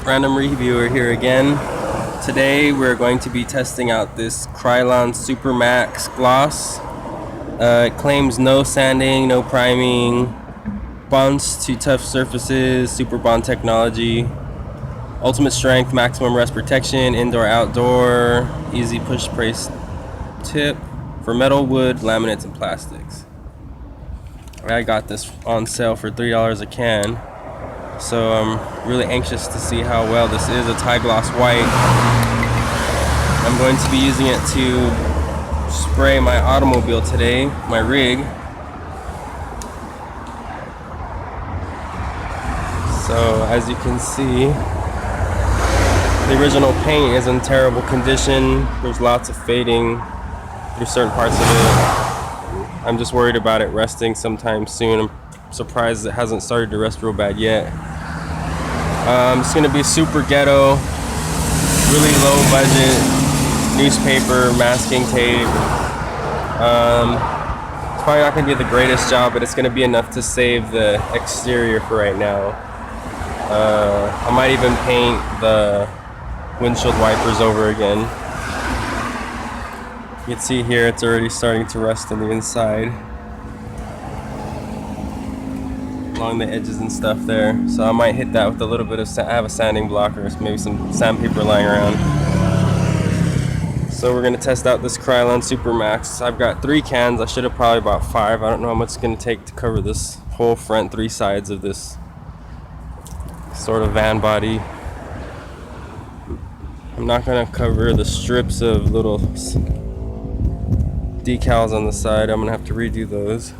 Random reviewer here again. Today we're going to be testing out this Krylon Super Maxx gloss. It claims no sanding, no priming, bonds to tough surfaces, super bond technology, ultimate strength, maximum rust protection, indoor outdoor, easy push brace tip for metal, wood, laminates, and plastics. I got this on sale for $3 a can. So I'm really anxious to see how well this is. It's high gloss white. I'm going to be using it to spray my automobile today, my rig. So as you can see, the original paint is in terrible condition. There's lots of fading through certain parts of it. I'm just worried about it rusting sometime soon. I'm surprised it hasn't started to rust real bad yet. It's going to be super ghetto, really low budget, newspaper, masking tape. It's probably not going to be the greatest job, but it's going to be enough to save the exterior for right now. I might even paint the windshield wipers over again. You can see here it's already starting to rust on the inside, along the edges and stuff there. So I might hit that with a little bit of I have a sanding block or maybe some sandpaper lying around. So we're going to test out this Krylon Super Maxx. I've got 3 cans. I should have probably bought 5. I don't know how much it's going to take to cover this whole front 3 sides of this sort of van body. I'm not going to cover the strips of little decals on the side. I'm going to have to redo those.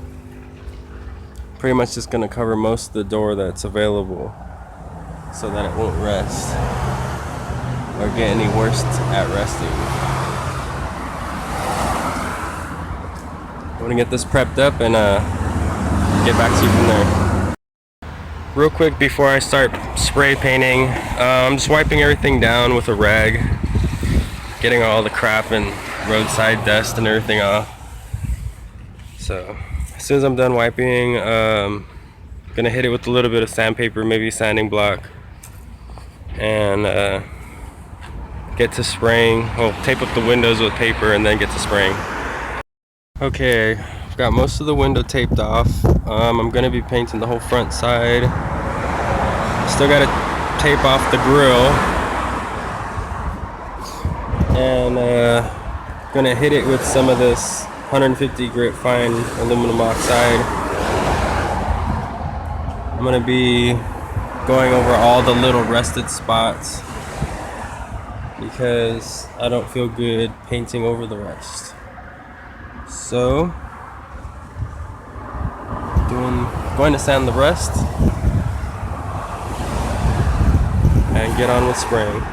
Pretty much just going to cover most of the door that's available so that it won't rust or get any worse at rusting. I'm going to get this prepped up and get back to you from there. Real quick before I start spray painting, I'm just wiping everything down with a rag, getting all the crap and roadside dust and everything off. So as soon as I'm done wiping, gonna hit it with a little bit of sandpaper, maybe sanding block, and get to spraying. Well, tape up the windows with paper and then get to spraying. Okay, I've got most of the window taped off. I'm gonna be painting the whole front side. Still gotta tape off the grill, and gonna hit it with some of this 150 grit fine aluminum oxide. I'm going to be going over all the little rusted spots because I don't feel good painting over the rust. So going to sand the rust and get on with spraying.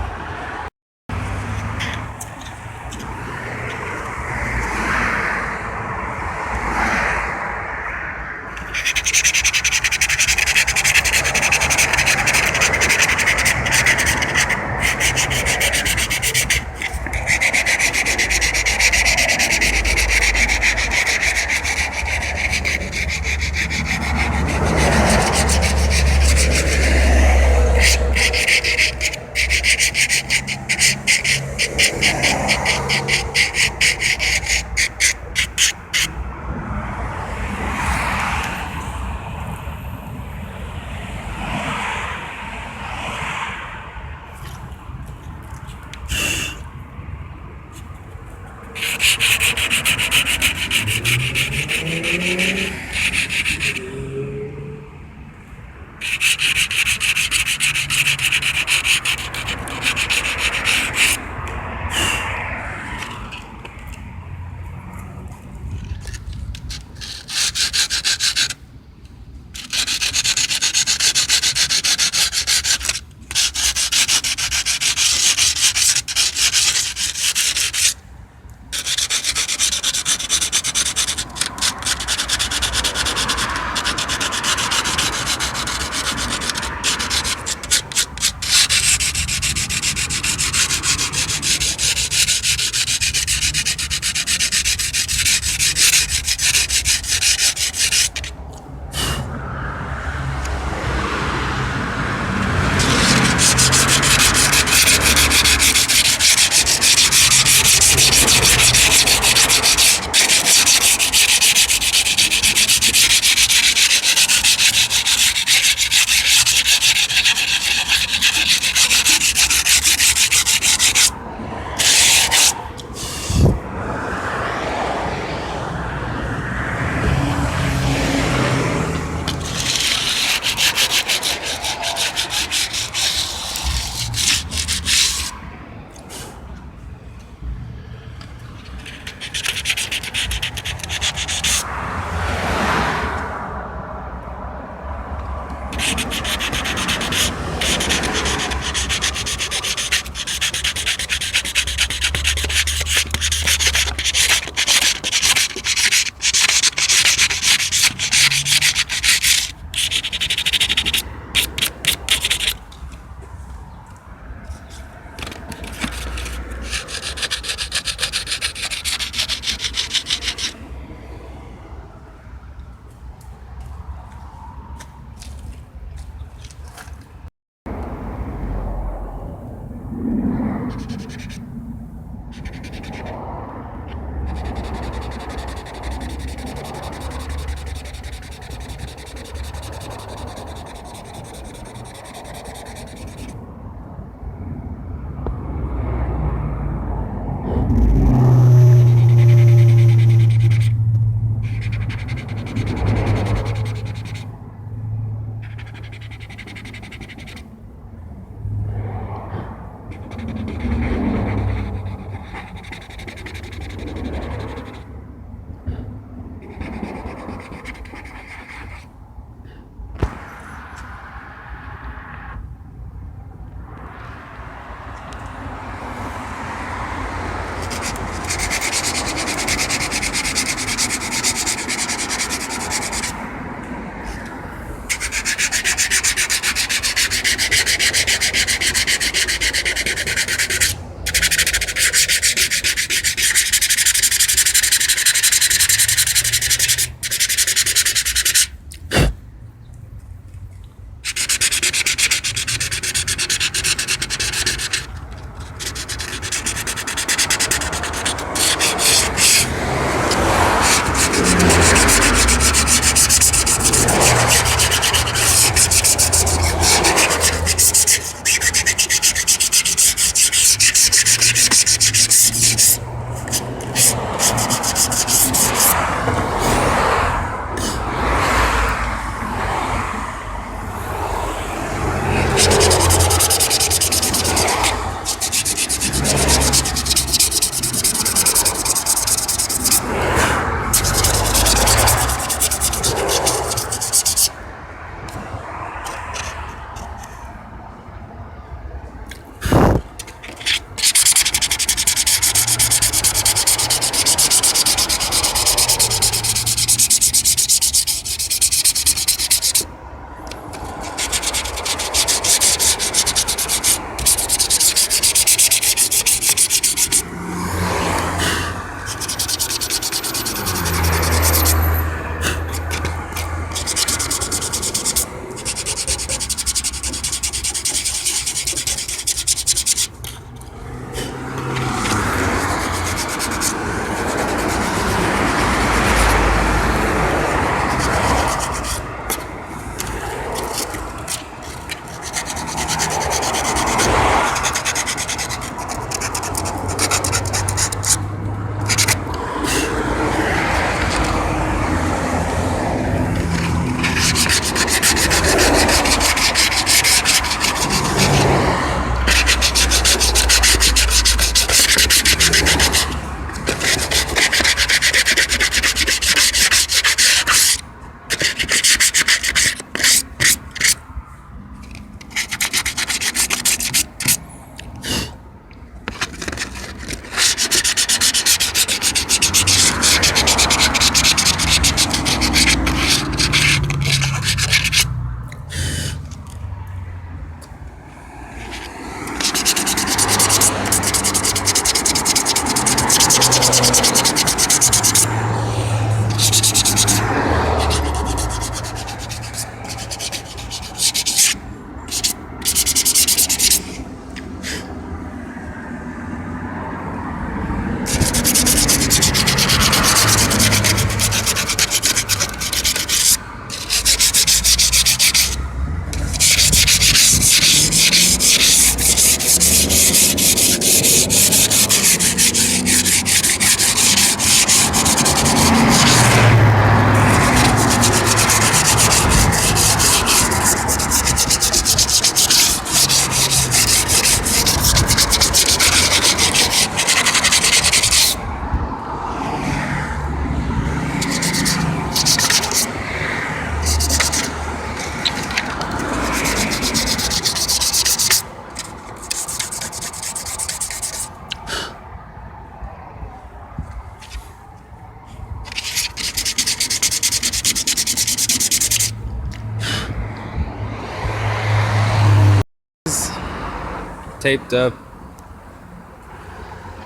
taped up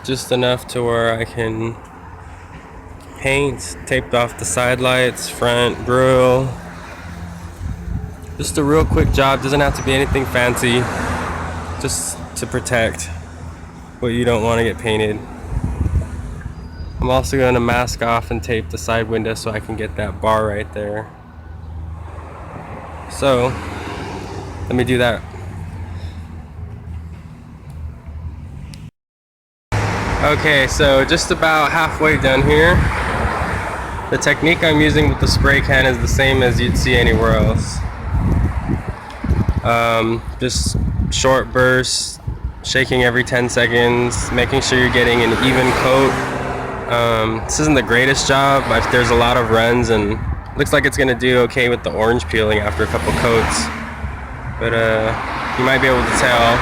just enough to where I can paint. Taped off the side lights, front grille. Just a real quick job, doesn't have to be anything fancy, just to protect what you don't want to get painted. I'm also going to mask off and tape the side window so I can get that bar right there. So let me do that. Okay, so just about halfway done here. The technique I'm using with the spray can is the same as you'd see anywhere else. Just short bursts, shaking every 10 seconds, making sure you're getting an even coat. This isn't the greatest job, but there's a lot of runs and it looks like it's gonna do okay with the orange peeling after a couple coats. But you might be able to tell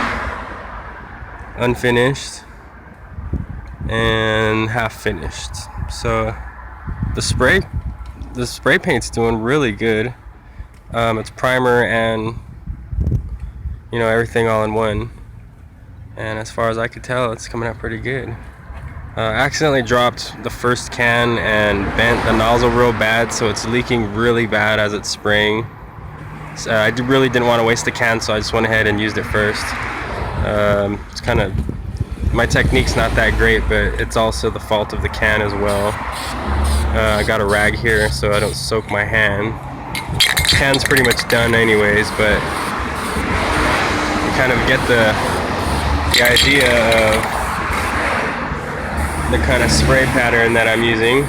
unfinished and half finished. So the spray paint's doing really good. It's primer and everything all in one. And as far as I could tell, it's coming out pretty good. I accidentally dropped the first can and bent the nozzle real bad, so it's leaking really bad as it's spraying. So I really didn't want to waste the can, so I just went ahead and used it first. It's kind of, my technique's not that great, but it's also the fault of the can as well. I got a rag here so I don't soak my hand. The can's pretty much done anyways, but you kind of get the idea of the kind of spray pattern that I'm using.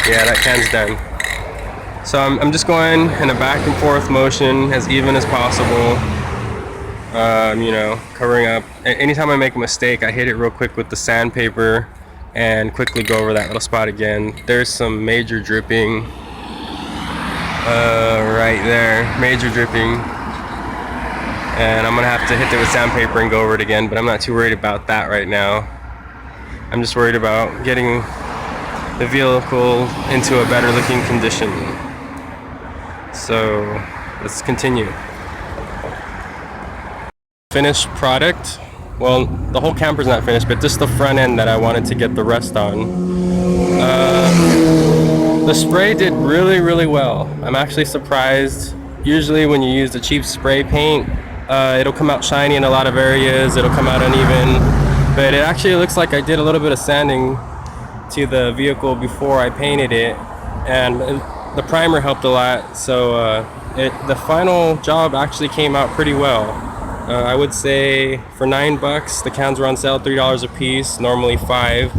Yeah, that can's done. So I'm just going in a back and forth motion as even as possible. Covering up. Anytime I make a mistake, I hit it real quick with the sandpaper and quickly go over that little spot again. There's some major dripping right there, major dripping, and I'm gonna have to hit it with sandpaper and go over it again, but I'm not too worried about that right now. I'm just worried about getting the vehicle into a better looking condition. So let's continue. Finished product. Well, the whole camper's not finished, but just the front end that I wanted to get the rest on. The spray did really, really well. I'm actually surprised. Usually when you use the cheap spray paint, it'll come out shiny in a lot of areas, it'll come out uneven, but it actually looks like I did a little bit of sanding to the vehicle before I painted it, and the primer helped a lot, so the final job actually came out pretty well. I would say for $9, the cans were on sale, $3 a piece, normally $5,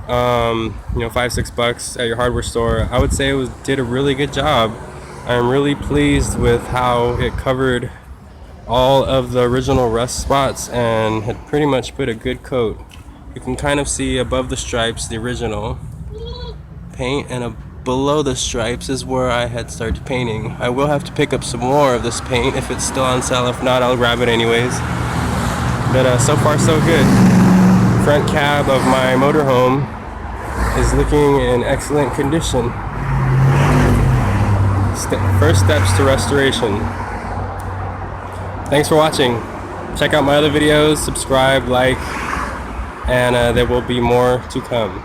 $5-6 at your hardware store. I would say it did a really good job. I'm really pleased with how it covered all of the original rust spots and had pretty much put a good coat. You can kind of see above the stripes the original paint, and below the stripes is where I had started painting. I will have to pick up some more of this paint if it's still on sale. If not, I'll grab it anyways. But so far so good. Front cab of my motorhome is looking in excellent condition. First steps to restoration. Thanks for watching. Check out my other videos, subscribe, like, and there will be more to come.